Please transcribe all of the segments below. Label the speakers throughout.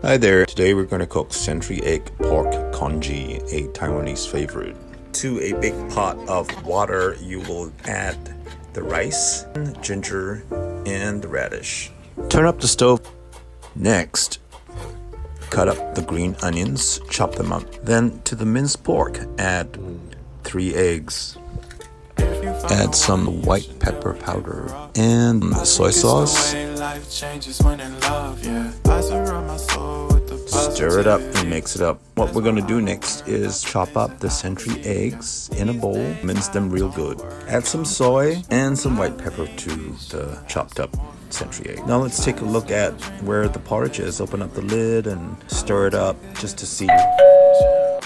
Speaker 1: Hi there, today we're going to cook century egg pork congee, a Taiwanese favorite. To a big pot of water, you will add the rice, ginger, and the radish. Turn up the stove. Next, cut up the green onions, chop them up. Then to the minced pork, add 3 eggs. Add some white pepper powder and soy sauce. Stir it up and mix it up. What we're going to do next is chop up the century eggs in a bowl, mince them real good. Add some soy and some white pepper to the chopped up century egg. Now let's take a look at where the porridge is. Open up the lid and stir it up just to see.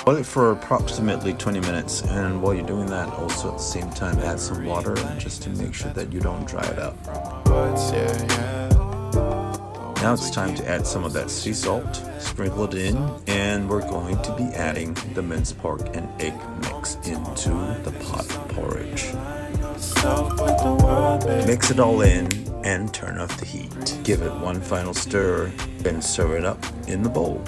Speaker 1: Boil it for approximately 20 minutes, and while you're doing that, also at the same time add some water just to make sure that you don't dry it up. Now it's time to add some of that sea salt, sprinkle it in, and we're going to be adding the minced pork and egg mix into the pot porridge. Mix it all in and turn off the heat. Give it one final stir, then serve it up in the bowl.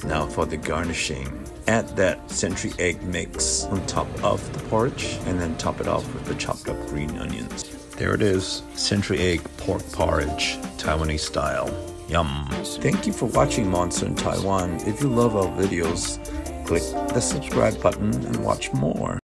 Speaker 1: Now for the garnishing, add that century egg mix on top of the porridge and then top it off with the chopped up green onions. There it is, century egg pork porridge, Taiwanese style. Yum! Thank you for watching Monsoon Taiwan. If you love our videos, click the subscribe button and watch more.